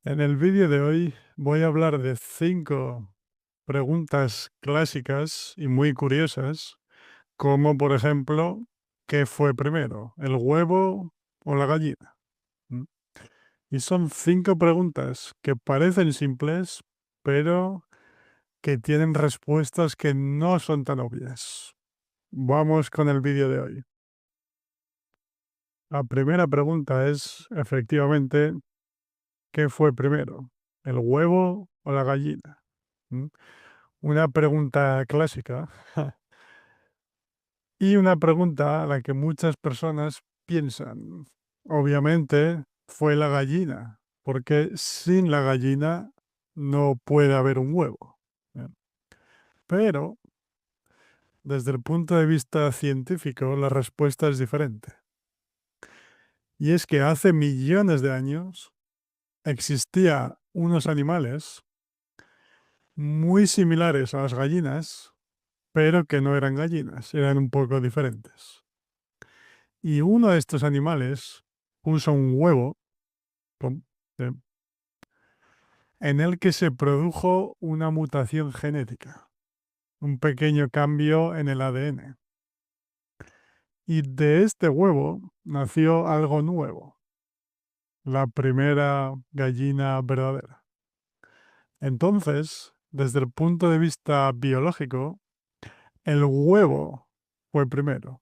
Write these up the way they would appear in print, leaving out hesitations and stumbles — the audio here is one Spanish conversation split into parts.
En el vídeo de hoy voy a hablar de 5 preguntas clásicas y muy curiosas, como por ejemplo, ¿qué fue primero, el huevo o la gallina? ¿Mm? Y son 5 preguntas que parecen simples, pero que tienen respuestas que no son tan obvias. Vamos con el vídeo de hoy. La primera pregunta es, efectivamente, ¿qué fue primero, el huevo o la gallina? ¿Mm? Una pregunta clásica y una pregunta a la que muchas personas piensan. Obviamente fue la gallina, porque sin la gallina no puede haber un huevo. ¿Eh? Pero desde el punto de vista científico la respuesta es diferente. Y es que hace millones de años existían unos animales muy similares a las gallinas, pero que no eran gallinas, eran un poco diferentes. Y uno de estos animales puso un huevo pum, eh, en el que se produjo una mutación genética, un pequeño cambio en el ADN. Y de este huevo nació algo nuevo, la primera gallina verdadera. Entonces, desde el punto de vista biológico, el huevo fue primero,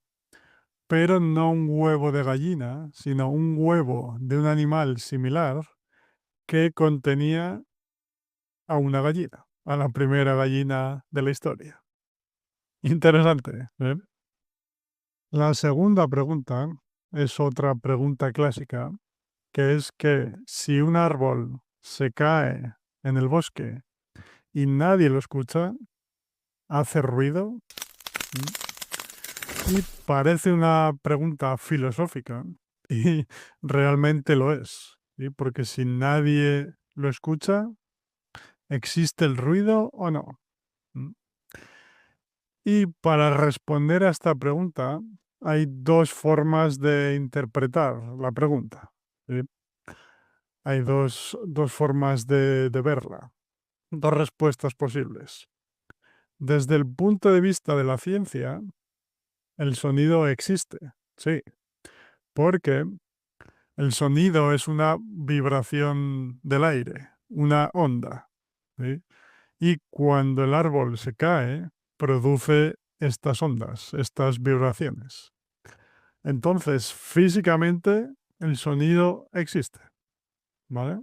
pero no un huevo de gallina, sino un huevo de un animal similar que contenía a una gallina, a la primera gallina de la historia. Interesante, ¿eh? La segunda pregunta es otra pregunta clásica, que es que si un árbol se cae en el bosque y nadie lo escucha, hace ruido. Y parece una pregunta filosófica y realmente lo es, ¿sí? Porque si nadie lo escucha, ¿existe el ruido o no? ¿Mm? Y para responder a esta pregunta, hay dos formas de interpretar la pregunta. ¿Sí? Hay dos formas de verla, dos respuestas posibles. Desde el punto de vista de la ciencia, el sonido existe, sí, porque el sonido es una vibración del aire, una onda, ¿sí? Y cuando el árbol se cae, produce estas ondas, estas vibraciones. Entonces, físicamente, el sonido existe, ¿vale?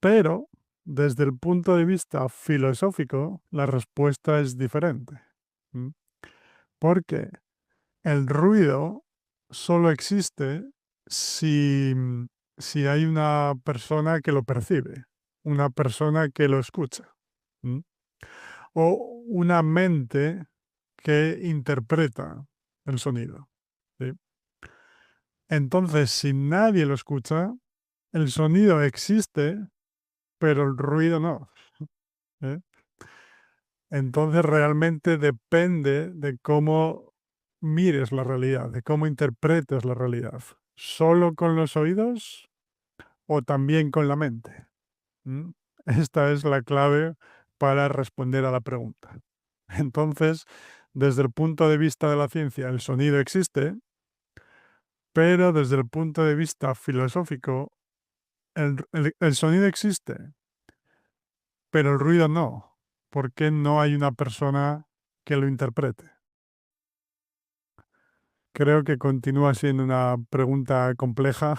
Pero, desde el punto de vista filosófico, la respuesta es diferente. ¿M? Porque el ruido solo existe si, si hay una persona que lo percibe, una persona que lo escucha, ¿m? O una mente que interpreta el sonido. ¿Sí? Entonces, si nadie lo escucha, el sonido existe, pero el ruido no. ¿Eh? Entonces, realmente depende de cómo mires la realidad, de cómo interpretes la realidad. ¿Solo con los oídos o también con la mente? ¿Mm? Esta es la clave para responder a la pregunta. Entonces, desde el punto de vista de la ciencia, el sonido existe, pero desde el punto de vista filosófico, el sonido existe, pero el ruido no, porque no hay una persona que lo interprete. Creo que continúa siendo una pregunta compleja,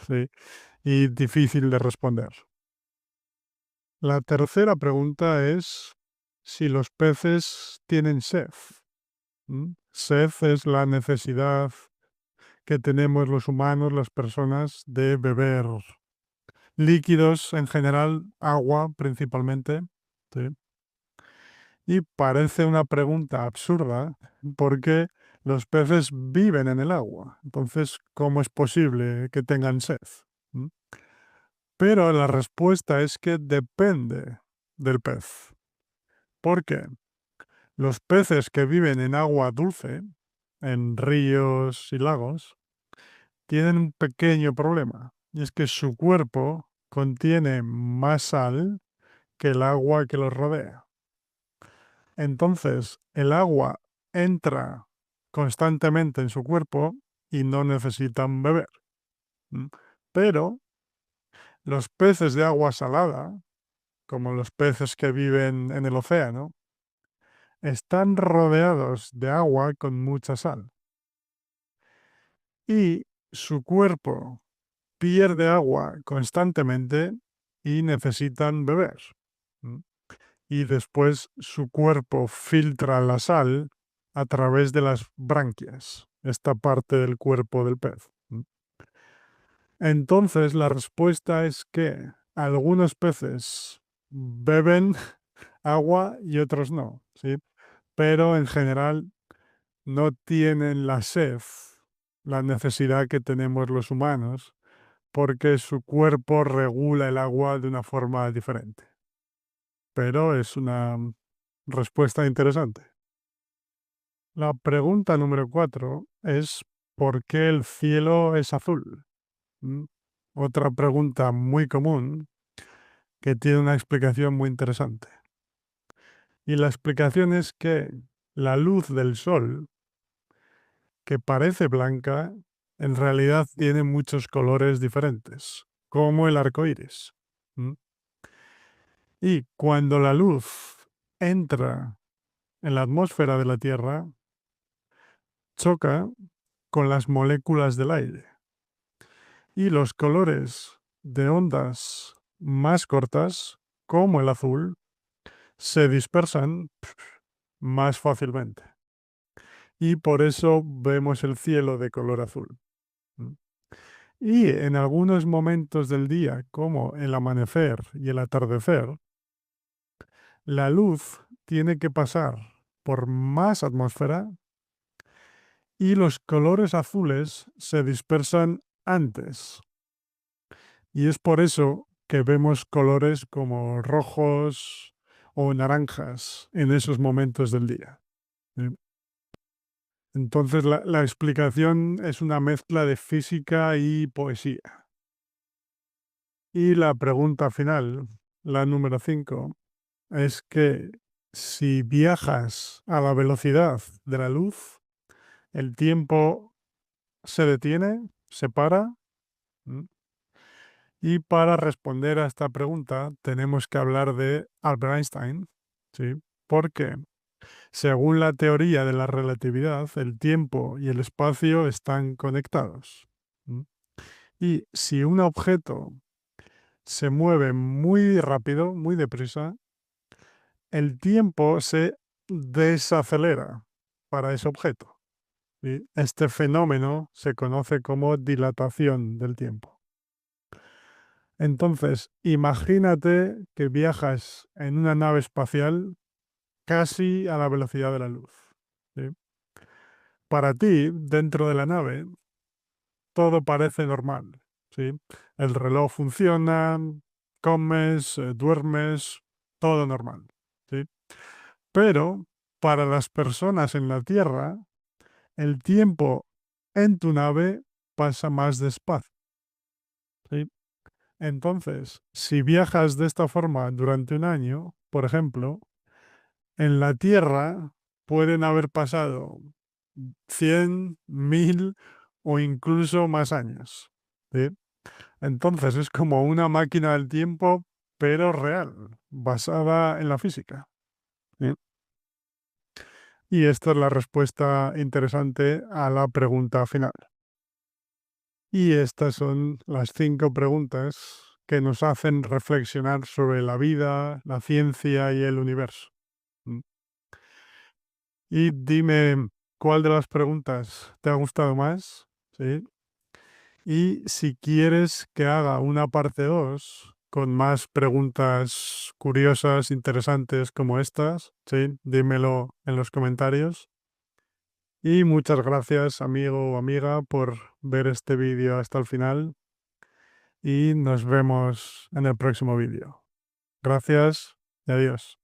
sí, y difícil de responder. La tercera pregunta es si los peces tienen sed. Sed es la necesidad que tenemos los humanos, las personas, de beber líquidos en general, agua principalmente. ¿Sí? Y parece una pregunta absurda porque los peces viven en el agua. Entonces, ¿cómo es posible que tengan sed? ¿Mm? Pero la respuesta es que depende del pez. ¿Por qué? Los peces que viven en agua dulce, en ríos y lagos, tienen un pequeño problema. Y es que su cuerpo contiene más sal que el agua que los rodea. Entonces, el agua entra constantemente en su cuerpo y no necesitan beber. ¿M? Pero los peces de agua salada, como los peces que viven en el océano, están rodeados de agua con mucha sal. Y su cuerpo pierde agua constantemente y necesitan beber. ¿M? Y después su cuerpo filtra la sal a través de las branquias, esta parte del cuerpo del pez. Entonces la respuesta es que algunos peces beben agua y otros no, ¿sí? Pero en general no tienen la sed, la necesidad que tenemos los humanos, porque su cuerpo regula el agua de una forma diferente. Pero es una respuesta interesante. La pregunta número 4 es ¿por qué el cielo es azul? ¿Mm? Otra pregunta muy común que tiene una explicación muy interesante. Y la explicación es que la luz del sol, que parece blanca, en realidad tiene muchos colores diferentes, como el arco iris. ¿Mm? Y cuando la luz entra en la atmósfera de la Tierra, choca con las moléculas del aire. Y los colores de ondas más cortas, como el azul, se dispersan más fácilmente. Y por eso vemos el cielo de color azul. ¿Mm? Y en algunos momentos del día, como el amanecer y el atardecer, la luz tiene que pasar por más atmósfera y los colores azules se dispersan antes. Y es por eso que vemos colores como rojos o naranjas en esos momentos del día. ¿Sí? Entonces la explicación es una mezcla de física y poesía. Y la pregunta final, la número 5, es que si viajas a la velocidad de la luz, el tiempo se detiene, se para. ¿M? Y para responder a esta pregunta tenemos que hablar de Albert Einstein, ¿sí? Porque según la teoría de la relatividad, el tiempo y el espacio están conectados. ¿M? Y si un objeto se mueve muy rápido, muy deprisa, el tiempo se desacelera para ese objeto. ¿Sí? Este fenómeno se conoce como dilatación del tiempo. Entonces, imagínate que viajas en una nave espacial casi a la velocidad de la luz. ¿Sí? Para ti, dentro de la nave, todo parece normal. ¿Sí? El reloj funciona, comes, duermes, todo normal. ¿Sí? Pero para las personas en la Tierra, el tiempo en tu nave pasa más despacio. ¿Sí? Entonces, si viajas de esta forma durante un año, por ejemplo, en la Tierra pueden haber pasado 100, 1000 o incluso más años. ¿Sí? Entonces es como una máquina del tiempo, pero real, basada en la física. ¿Sí? Y esta es la respuesta interesante a la pregunta final. Y estas son las 5 preguntas que nos hacen reflexionar sobre la vida, la ciencia y el universo. ¿Mm? Y dime cuál de las preguntas te ha gustado más, ¿sí? Y si quieres que haga una parte 2 con más preguntas curiosas, interesantes como estas, ¿sí? Dímelo en los comentarios. Y muchas gracias, amigo o amiga, por ver este vídeo hasta el final. Y nos vemos en el próximo vídeo. Gracias y adiós.